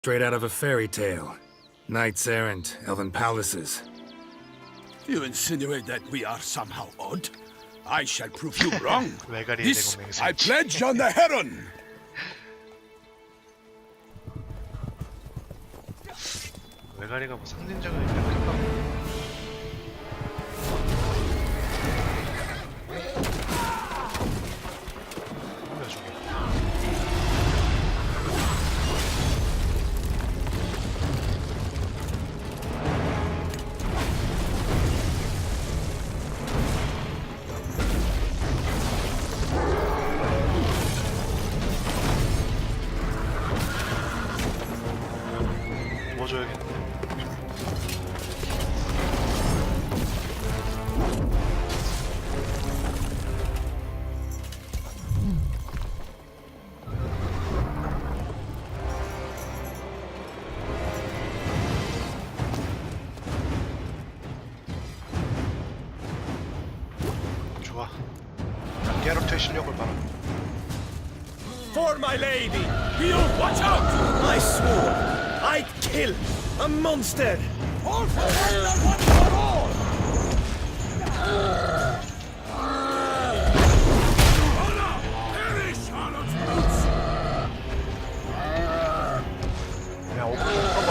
Straight out of a fairy tale. Knights errant, elven palaces. You insinuate that we are somehow odd? I shall prove you wrong. This I pledge on the heron! 외가리가 뭐 상징적인 의미가 큰가 보네. 뭐야 저게. 뭐 줘야겠네. 좋아. 게롤트의 실력을 봐라. For my lady! You watch out! I swore I'd kill a monster! All for one and one for all! Honor! Perish, Charlotte's roots! 그냥 오픈을 풀어봐.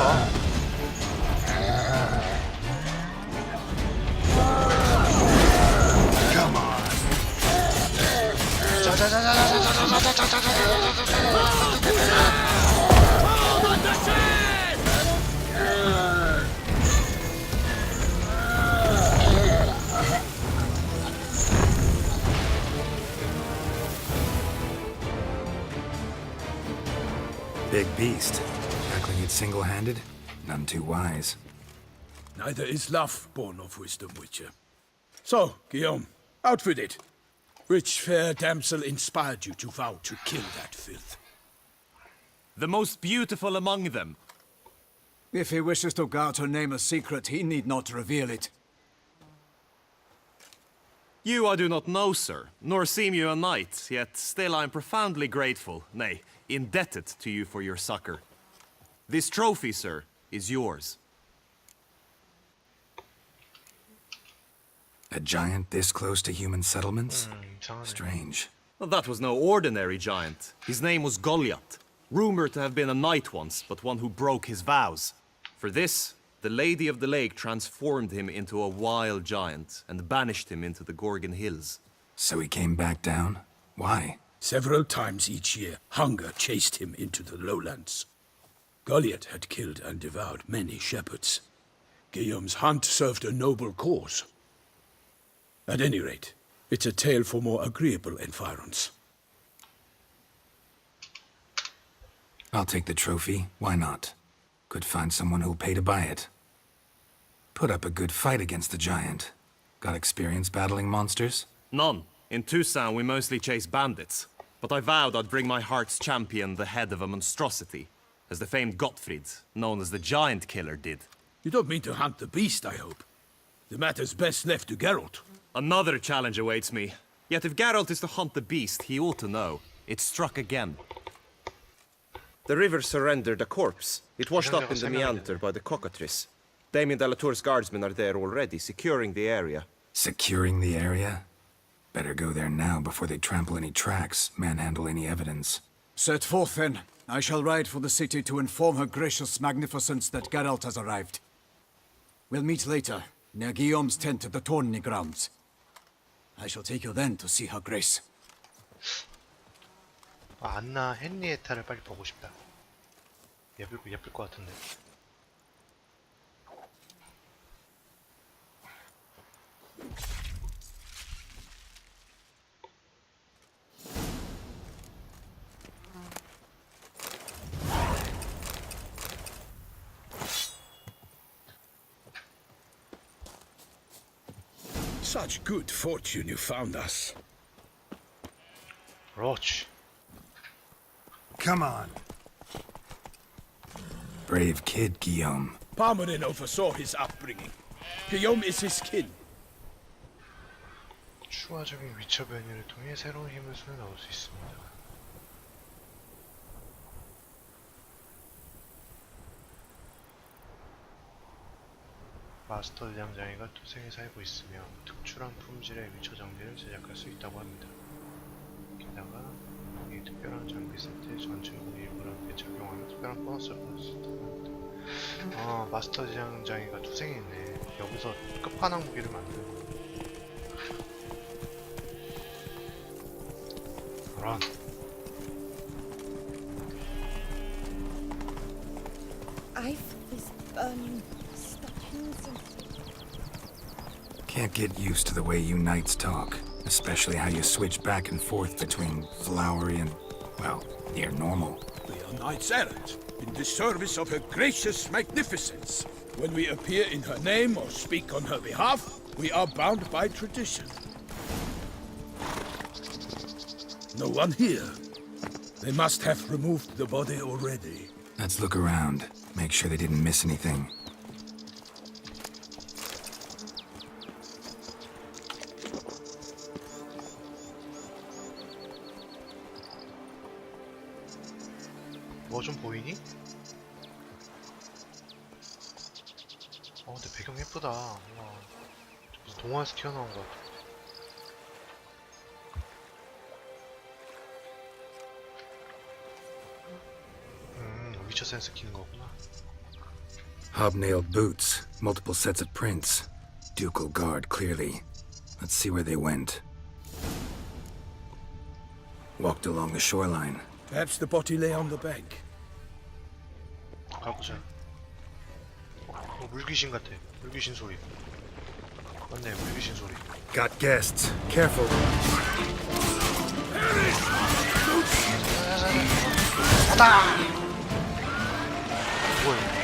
Come on! Big beast. Tackling it single-handed? None too wise. Neither is love born of wisdom, Witcher. So, Guillaume, out with it. Which fair damsel inspired you to vow to kill that filth? The most beautiful among them. If he wishes to guard her name a secret, he need not reveal it. You I do not know, sir, nor seem you a knight, yet still I am profoundly grateful, nay, indebted to you for your succor. This trophy, sir, is yours. A giant this close to human settlements? 이상하네. Strange. Well, that was no ordinary giant. His name was Goliath, rumored to have been a knight once, but one who broke his vows. For this, the Lady of the Lake transformed him into a wild giant and banished him into the Gorgon Hills. So he came back down? Why? Several times each year, hunger chased him into the lowlands. Goliath had killed and devoured many shepherds. Guillaume's hunt served a noble cause. At any rate, it's a tale for more agreeable environs. I'll take the trophy. Why not? Could find someone who'll pay to buy it. Put up a good fight against the giant. Got experience battling monsters? None. In Toussaint we mostly chase bandits. But I vowed I'd bring my heart's champion the head of a monstrosity, as the famed Gottfried, known as the Giant Killer, did. You don't mean to hunt the beast, I hope. The matter's best left to Geralt. Another challenge awaits me. Yet if Geralt is to hunt the beast, he ought to know. It struck again. The river surrendered a corpse. It washed up in the meander by the cockatrice. Damien Delatour's guardsmen are there already, securing the area. Securing the area? Better go there now before they trample any tracks, manhandle any evidence. Set forth then. I shall ride for the city to inform her gracious magnificence that Geralt has arrived. We'll meet later, near Guillaume's tent at the tourney grounds. I shall take you then to see her grace. 아, 안나 헨리에타를 빨리 보고 싶다. 예쁠 것 같은데. Such good fortune you found us. 그렇지. Come on. Brave kid, Guillaume. Palmerin oversaw his upbringing. Guillaume is his kin. 추가적인 위쳐 변이를 통해 새로운 힘을 손에 넣을 수 있습니다. 마스터 대장장이가 토생에 살고 있으며 특출한 품질의 위쳐 장비를 제작할 수 있다고 합니다. 게다가 이 특별한 장비 세트에 전체적으로 일부러 함께 착용하는 특별한 보너스를 받을 수 있다고 합니다. 마스터 대장장이가 토생에 있네. 여기서 끝판왕 무기를 만드는 거. 그런. I've these stockings and Can't get used to the way you knights talk, especially how you switch back and forth between flowery and, well, near normal. We are knights errant, in the service of her gracious magnificence. When we appear in her name or speak on her behalf, we are bound by tradition. No one here. They must have removed the body already. Let's look around, make sure they didn't miss anything. 뭐 좀 보이니? 근데 배경 예쁘다. 우와. 무슨 동화에서 튀어나온 것 같아. 위쳐 센스 킨 거구나. Hobnailed boots, multiple sets of prints. Ducal guard, clearly. Let's see where they went. Walked along the shoreline. Perhaps the body lay on the bank. 가보자. 물귀신 같아. 물귀신 소리. 맞네, 물귀신 소리. Got guests. Careful. 뭐야?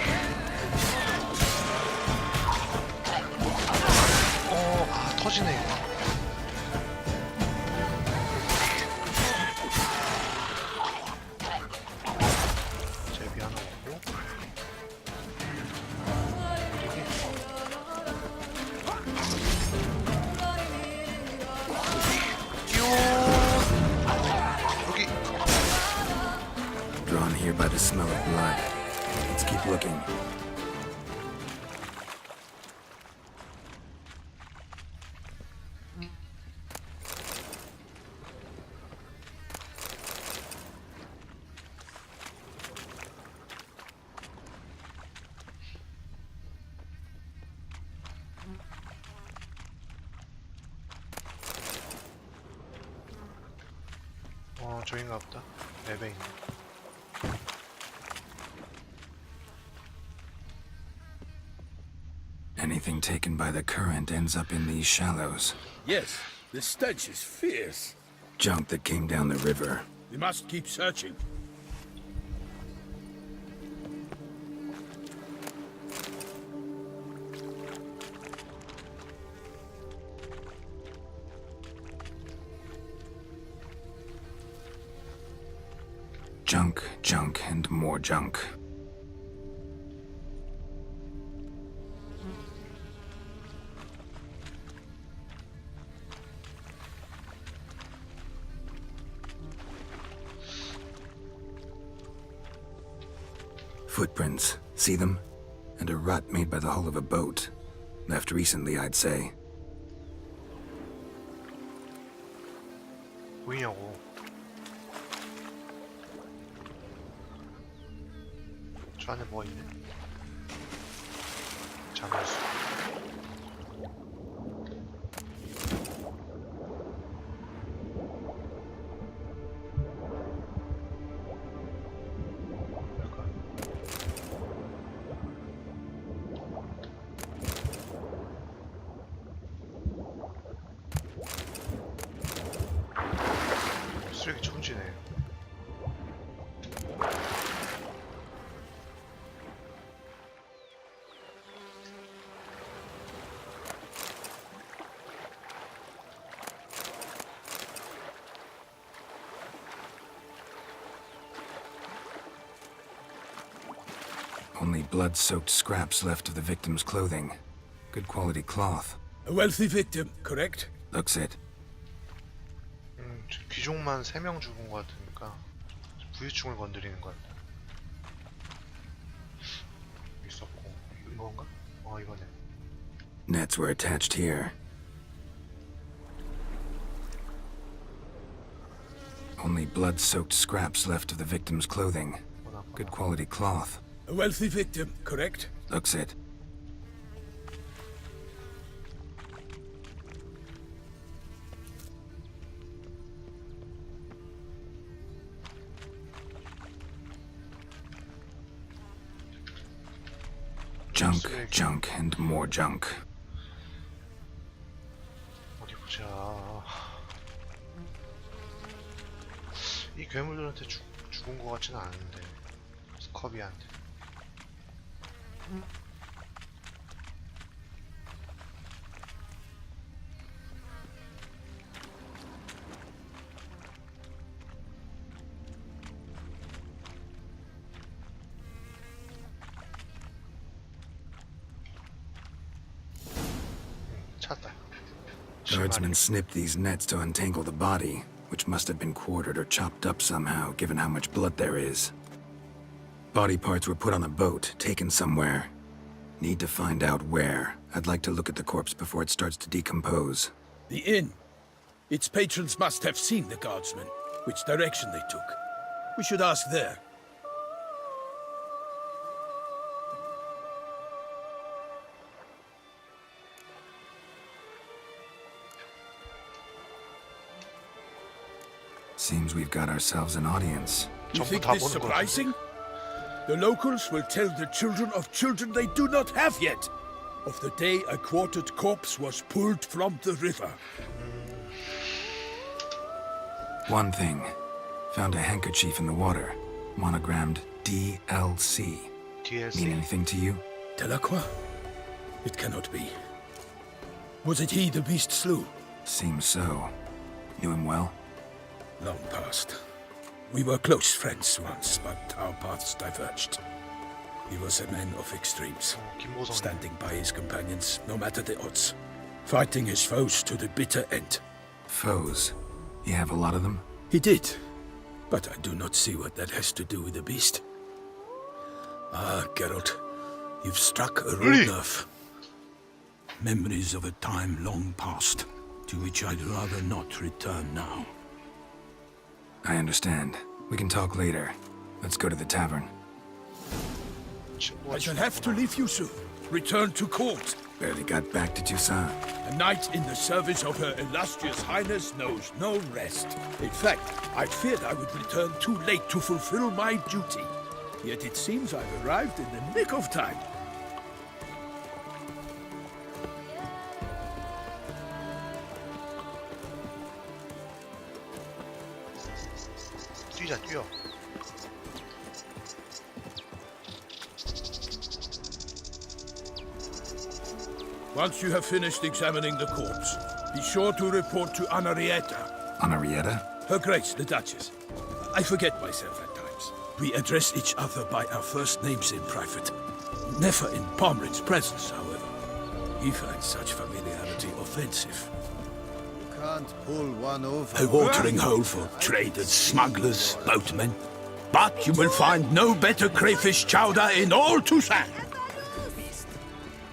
터지네 이거. 제비 하나 오고. 여기. Drawn here by the smell of blood. Let's keep looking. 저긴가 보다. 맵에 있네. Anything taken by the current ends up in these shallows. Yes, the stench is fierce. Junk that came down the river. We must keep searching. Junk, junk, and more junk. Footprints. See them? And a rut made by the hull of a boat. Left recently, I'd say. 보이냐고. 저 안에 뭐가 있네? 자물쇠. 뭘까? 쓰레기 천지네. Only blood-soaked scraps left of the victim's clothing. Good quality cloth. A wealthy victim, correct? Looks it. 귀족만 3명 죽은 것 같으니까 부유층을 건드리는 것 같다. 있었고 이건가? 이거네. Nets were attached here. Only blood-soaked scraps left of the victim's clothing. Good quality cloth. A wealthy victim, correct? Looks it. Junk, junk, and more junk. 어디 보자. 이 괴물들한테 죽은 것 같지는 않은데. 스커비한테. 찾았다. Guardsmen snipped these nets to untangle the body, which must have been quartered or chopped up somehow, given how much blood there is. Body parts were put on a boat, taken somewhere. Need to find out where. I'd like to look at the corpse before it starts to decompose. The inn. Its patrons must have seen the guardsmen, which direction they took. We should ask there. Seems we've got ourselves an audience. You 전부 think 다 this 보는 거 같은데. surprising? The locals will tell the children of children they do not have yet of the day a quartered corpse was pulled from the river. One thing. Found a handkerchief in the water. Monogrammed DLC. Mean DLC. anything to you? Delacroix? It cannot be. Was it he the beast slew? Seems so. Knew him well? Long past. We were close friends once, but our paths diverged. He was a man of extremes, 김보성. standing by his companions no matter the odds, fighting his foes to the bitter end. Foes. You have a lot of them? He did, but I do not see what that has to do with the beast. Ah, Geralt, you've struck a raw nerve. Memories of a time long past, to which I'd rather not return now. I understand. We can talk later. Let's go to the tavern. I shall have to leave you soon. Return to court. Barely got back to Toussaint. A knight in the service of her illustrious highness knows no rest. In fact, I feared I would return too late to fulfill my duty. Yet it seems I've arrived in the nick of time. 뛰자 뛰어. Once you have finished examining the corpse, be sure to report to Anarietta, Anarietta? Her Grace, the Duchess. I forget myself at times. We address each other by our first names in private. Never in Pomrin's presence, however. He finds such familiarity offensive. Can't pull one over. A watering hole for traders, smugglers, boatmen. But you will find no better crayfish chowder in all Toussaint.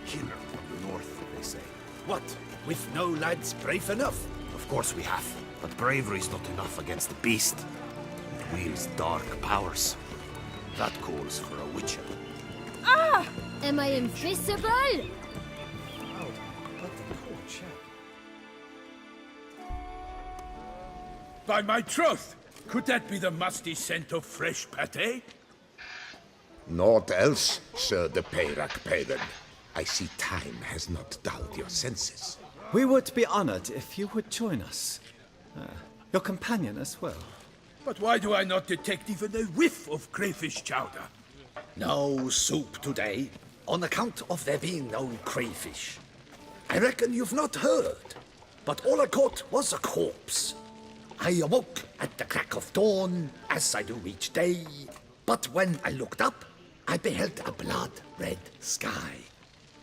Killer from the north, they say. What? With no lads brave enough? Of course we have. But bravery's not enough against the beast. It wields dark powers. That calls for a witcher. Ah! Am I invisible? By my troth, could that be the musty scent of fresh pâté? Naught else, Sir de Peyrac Peyran. I see time has not dulled your senses. We would be honored if you would join us. Your companion as well. But why do I not detect even a whiff of crayfish chowder? No soup today, on account of there being no crayfish. I reckon you've not heard, but all I caught was a corpse. I awoke at the crack of dawn, as I do each day, but when I looked up, I beheld a blood-red sky.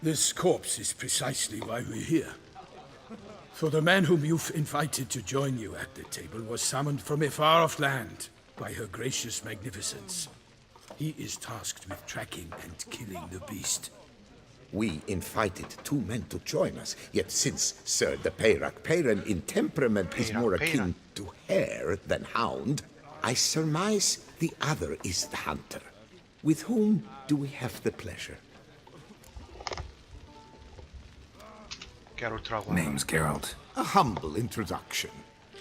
This corpse is precisely why we're here. For the man whom you've invited to join you at the table was summoned from a far-off land by her gracious magnificence. He is tasked with tracking and killing the beast. We invited 2 men to join us, yet since Sir de Peyrac-Peyran in temperament is more akin to hare than hound, I surmise the other is the hunter. With whom do we have the pleasure? 게롤트라고 Name's Geralt. A humble introduction.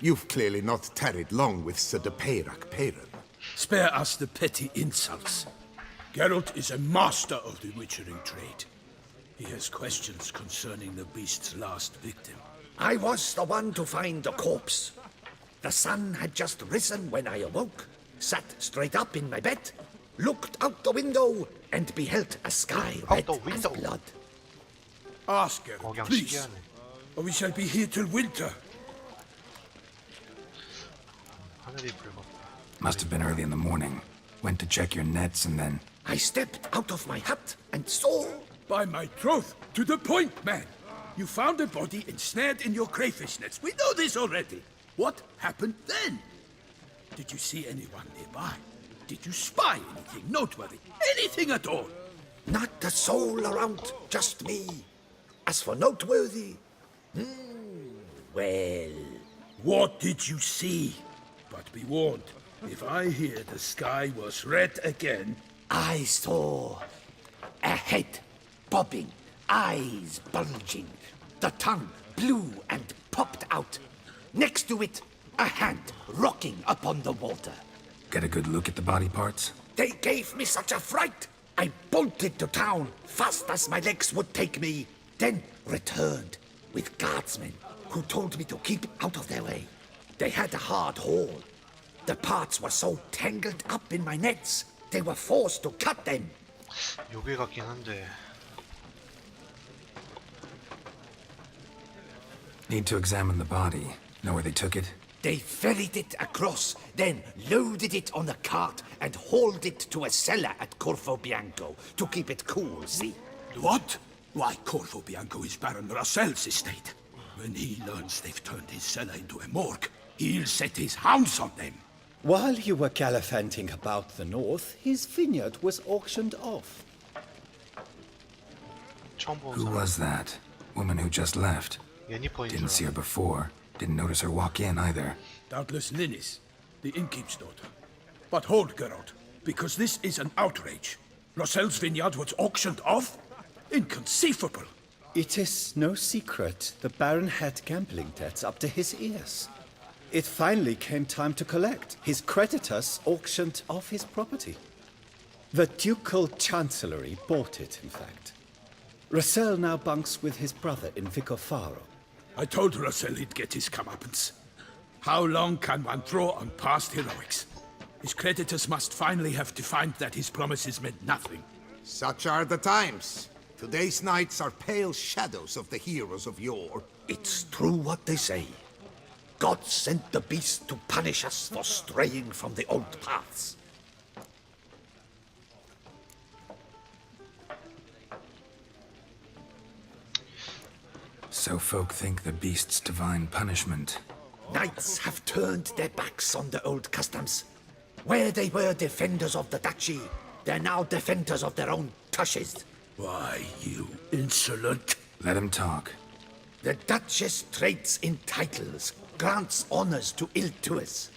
You've clearly not tarried long with Sir de Peyrac-Peyran. Spare us the petty insults. Geralt is a master of the witchering trade. He has questions concerning the beast's last victim. I was the one to find the corpse. The sun had just risen when I awoke, sat straight up in my bed, looked out the window, and beheld a sky Out red the as window? blood. Ask Geralt, 억양 please, 신기하네. or we shall be here till winter. 하늘이 붉었다. Must have been early in the morning. Went to check your nets and then... I stepped out of my hut and saw... By my troth, to the point, man. You found a body ensnared in your crayfish nets. We know this already. What happened then? Did you see anyone nearby? Did you spy anything noteworthy? Anything at all? Not a soul around, just me. As for noteworthy... well... What did you see? But be warned, if I hear the sky was red again... I saw a head bobbing, eyes bulging, the tongue blue and popped out. Next to it, a hand rocking upon the water. Get a good look at the body parts? They gave me such a fright. I bolted to town fast as my legs would take me, then returned with guardsmen who told me to keep out of their way. They had a hard haul. The parts were so tangled up in my nets, they were forced to cut them. 요괴 같긴 한데 Need to examine the body. Know where they took it? They ferried it across, then loaded it on a cart and hauled it to a cellar at Corvo Bianco to keep it cool, see? What? Why, Corvo Bianco is Baron Russell's estate. When he learns they've turned his cellar into a morgue, he'll set his hounds on them. While you were gallivanting about the north, his vineyard was auctioned off. 처음 본 Who 사람 was that? Woman who just left. 예니퍼인 줄 Didn't see her 알았는데 before. Didn't notice her walk in either. Doubtless Linnis, the innkeep's daughter. But hold, Geralt, because this is an outrage. Russell's vineyard was auctioned off? Inconceivable. It is no secret the Baron had gambling debts up to his ears. It finally came time to collect. His creditors auctioned off his property. The Ducal Chancellery bought it, in fact. Russell now bunks with his brother in Vicofaro. I told Russell he'd get his comeuppance. How long can one draw on past heroics? His creditors must finally have defined that his promises meant nothing. Such are the times. Today's knights are pale shadows of the heroes of yore. It's true what they say. God sent the beast to punish us for straying from the old paths. So folk think the beast's divine punishment. Knights have turned their backs on the old customs. Where they were defenders of the duchy, they're now defenders of their own tushes. Why, you insolent... Let him talk. The Duchess trades in titles, grants honors to ill-doers.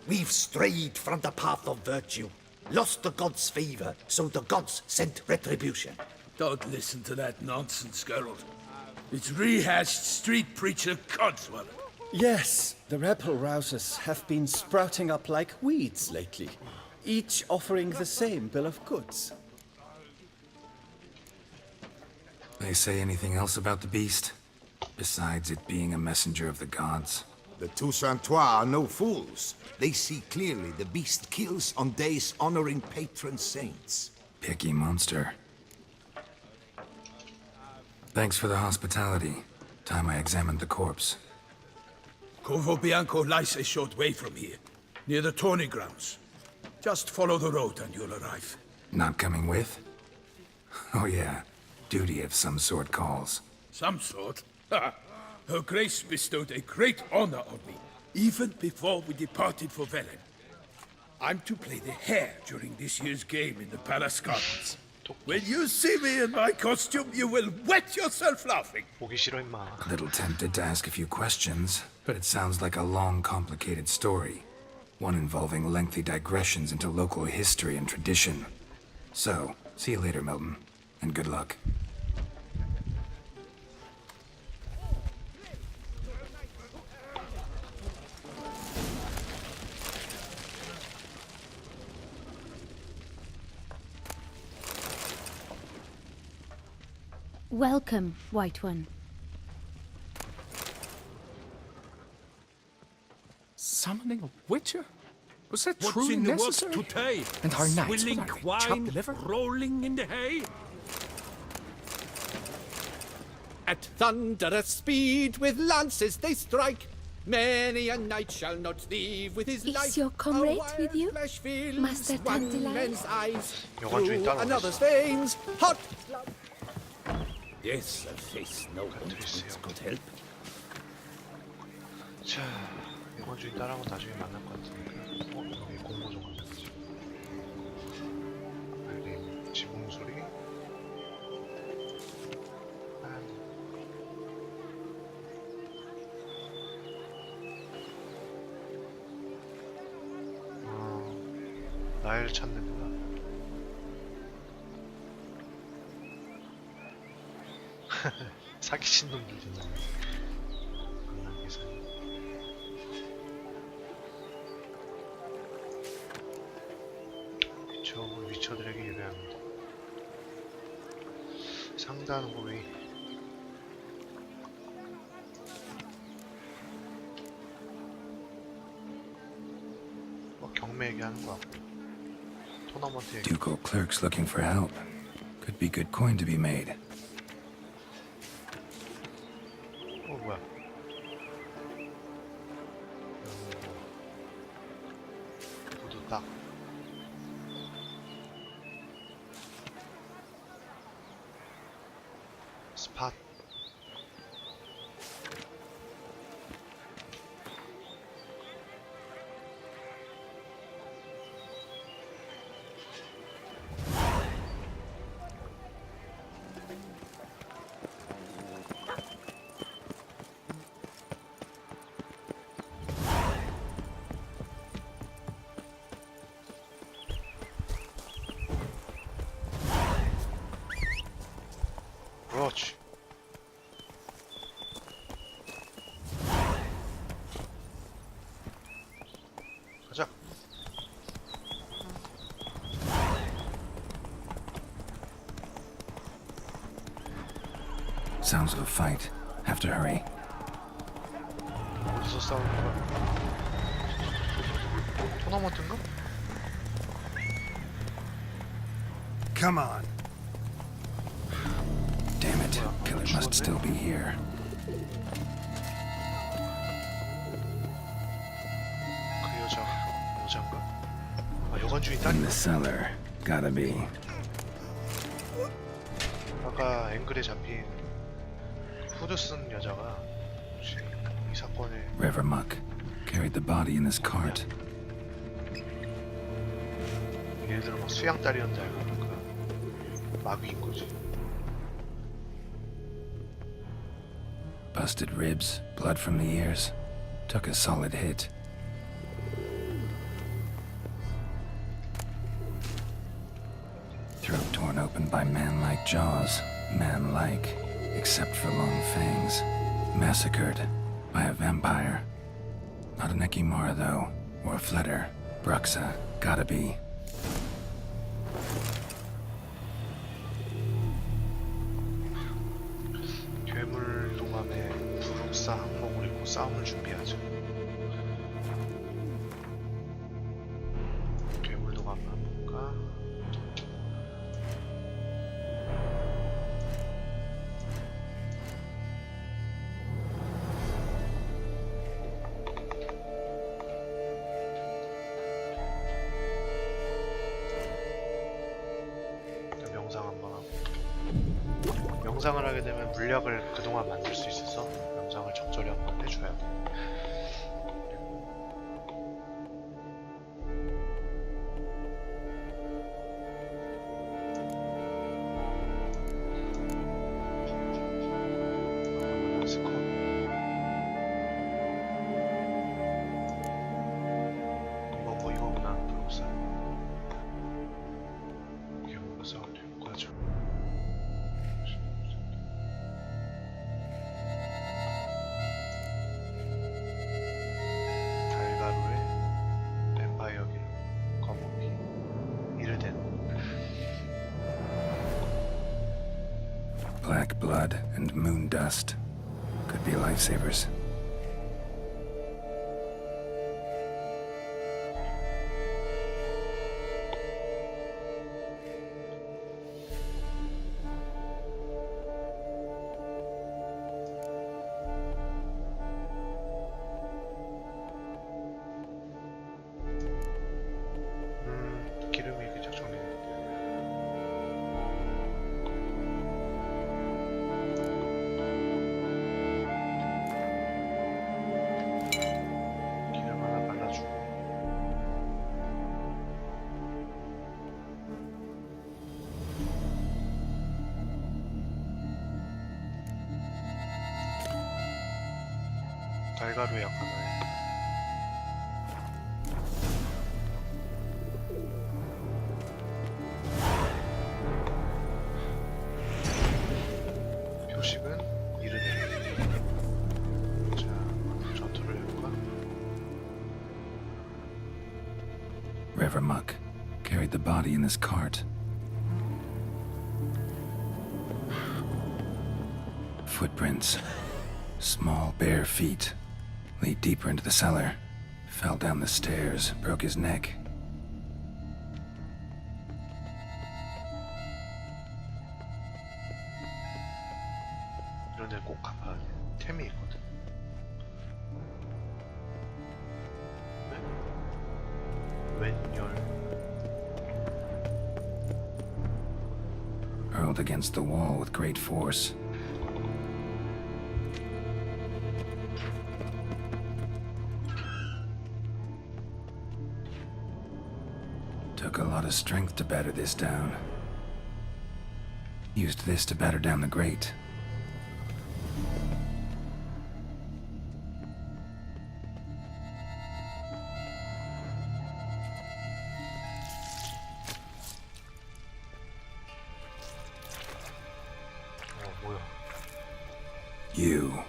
We've strayed from the path of virtue, lost the gods' favor, so the gods sent retribution. Don't listen to that nonsense, Geralt. It's rehashed street preacher codswallop. Yes, the rebel rousers have been sprouting up like weeds lately, each offering the same bill of goods. They say anything else about the beast? Besides it being a messenger of the gods? The Toussaintois are no fools. They see clearly the beast kills on days honoring patron saints. Picky monster. Thanks for the hospitality. Time I examined the corpse. Corvo Bianco lies a short way from here, near the tourney grounds. Just follow the road and you'll arrive. Not coming with? Oh yeah, duty of some sort calls. Some sort? Ha! Her Grace bestowed a great honor on me, even before we departed for Velen. I'm to play the hare during this year's game in the palace gardens. When you see me in my costume, you will wet yourself laughing. 보기 싫어 임마. A little tempted to ask a few questions, but it sounds like a long, complicated story. One involving lengthy digressions into local history and tradition. So, see you later, Milton, and good luck. Welcome, White One. Summoning a witcher? Was that What's truly in the necessary? works today? And our knights Swilling with our wine, chopped liver? rolling in the hay. At thunderous speed with lances they strike. Many a knight shall not leave with his Is life. your comrade A wild with you, flash fills Master one Dandelion? man's eyes. 여관주인 Through 따라오네. another's veins, hot. Yes, a face no one 글쎄요. could help. 자, 여관주인 따라하고 나중에 만날 것 같으니까. 여기 공모 좀 가자. 여기 지붕 소리. 나를 찾는구나. 사기친 놈들 있나? 위쳐들에게 예배합니다. 상단 호위. 경매 얘기하는 거 같고. 토너먼트 얘기. Ducal clerks looking for help. Could be good coin to be made. 뭐야? 구두 딱. 스팟. 그렇지. 가자. Sounds of a fight. Have to hurry. 어디서 싸우는 거야? 토너먼트인가? Come on. Damn it. Killer must still be here. 그 여자인가? 아, 여관주인 In 딸인가? the cellar. Gotta be. 아까 앵글에 잡힌 후드 쓴 여자가 혹시 이 사건에 River muck. Carried the body in this cart. 예를 들어 막 수양 딸이었는지 알고 보니까 마귀인 거지. Busted ribs, blood from the ears. Took a solid hit. Throat torn open by man-like jaws. Man-like, except for long fangs. Massacred by a vampire. Not an Ekimara, though, or a Flitter. Bruxa, gotta be. 괴물 동감에 부룩사 항목을 입고 싸움을 준비하죠. 괴물 동감 항목과 명상 한번 하고. 명상을 하게 되면 물약을 그동안 만들 수 있어서 명상을 적절히 한번 해줘야 돼. 그리고 Black blood and moon dust. Could be lifesavers. 기름이 그저 정리됐는데. 기름 하나 발라주고. 달가루 약 하나에. 표식은 이르네. 자, 전투를 해볼까? River muck carried the body in this cart. Footprints. Small, bare feet. Lead deeper into the cellar. Fell down the stairs, broke his neck. 이런 데를 꼭 가봐야 돼. 템이 있거든. 네? 왼열. Hurled against the wall with great force. Took a lot of strength to batter this down. Used this to batter down the grate. 뭐야? You.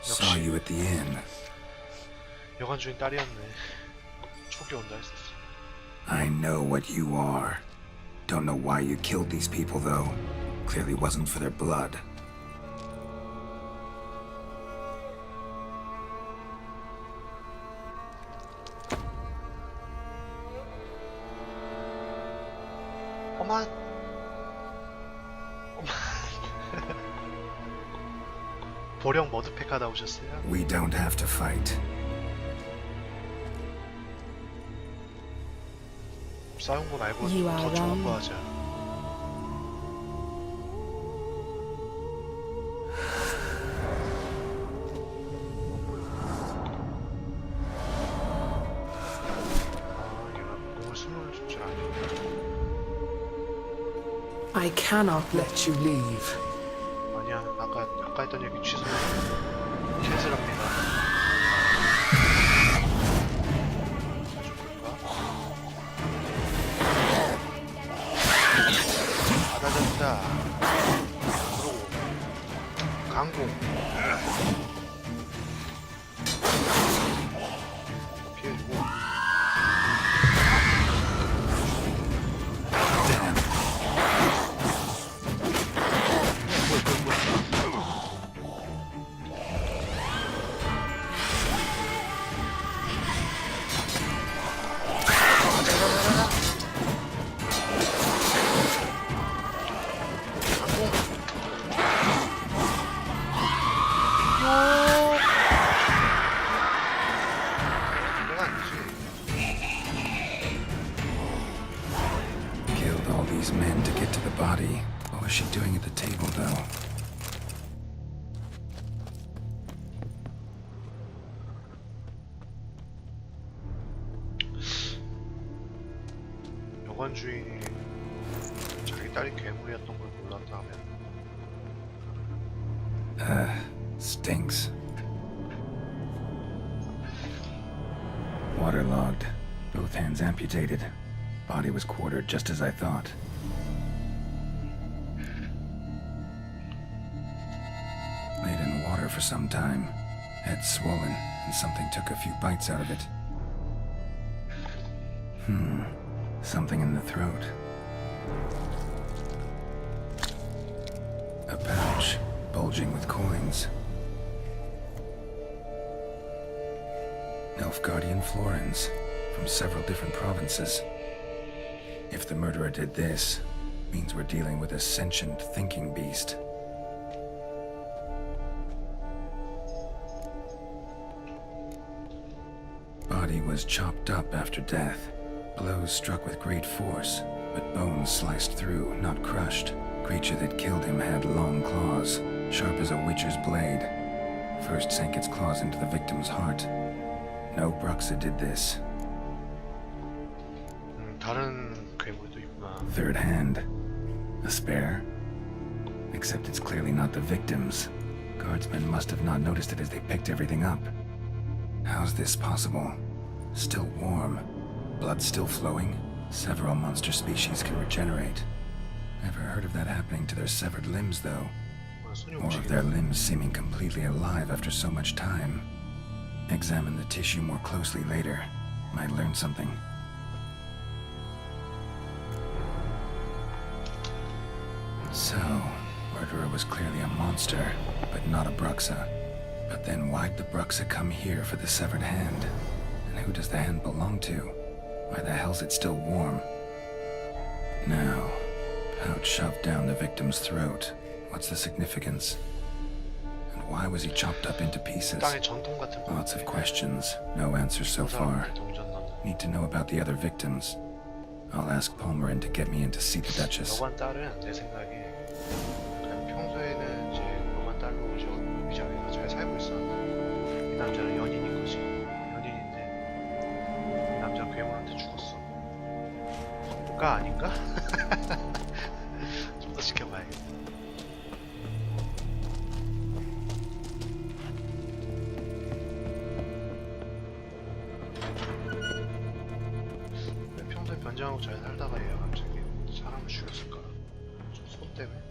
Saw you at the inn. 여관 주인 딸이었네. 촉이 온다 했었어. I know what you are. Don't know why you killed these people, though. Clearly wasn't for their blood. 어만! 어만! 보령 머드팩 하다 오셨어요? We don't have to fight. 싸운 거 말고 You 더 are 좋은 wrong. 거 하자. 아, 얘가 공을 숨을 줄 아니구나. I cannot let you leave. 아니야, 아까 했던 얘기 취소. 캔슬합니다. 받아졌다. 그러고 강공. 피해주고. Killed all these men to get to the body. What was she doing at the table, though? 여관 주인이 자기 딸이 괴물이었던 걸 몰랐다 하면 Stinks. Waterlogged. Both hands amputated. Body was quartered just as I thought. Laid in water for some time. Head swollen, and something took a few bites out of it. Something in the throat. A bulging with coins. Nilfgaardian florins from several different provinces. If the murderer did this, means we're dealing with a sentient thinking beast. Body was chopped up after death. Blows struck with great force, but bones sliced through, not crushed. Creature that killed him had long claws, sharp as a witcher's blade. First sank its claws into the victim's heart. No Bruxa did this. 다른 괴물도 있구나. Third hand. A spare? Except it's clearly not the victim's. Guardsmen must have not noticed it as they picked everything up. How's this possible? Still warm. Blood still flowing? Several monster species can regenerate. Never heard of that happening to their severed limbs, though. Or of their limbs seeming completely alive after so much time. Examine the tissue more closely later. Might learn something. So, murderer was clearly a monster, but not a Bruxa. But then why'd the Bruxa come here for the severed hand? And who does the hand belong to? Why the hell's it still warm? Now, pouch shoved down the victim's throat. What's the significance? And why was he chopped up into pieces? 땅의 전통 같은 거. Lots of questions, no answers so far. 동전 넣는. Need to know about the other victims. I'll ask Palmerin to get me in to see the Duchess. 여관 딸은 내 생각에 그냥 평소에는 이제 여관 딸로 위장해서 잘 살고 있었는데 이 남자는 연인인 거지. 연인인데 이 남자 괴물한테 죽었어. 가 아닌가? 좀 더 지켜봐야겠다. 왜 평소에 변장하고 잘 살다가 얘가 갑자기 사람을 죽였을까? 손 때문에?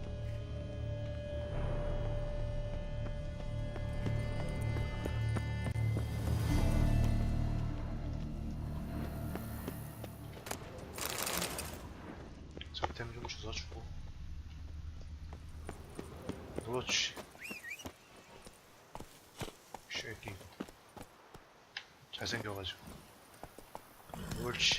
잡템 좀 주워주고. 그렇지. 쉐이킹. 잘생겨가지고. 옳지.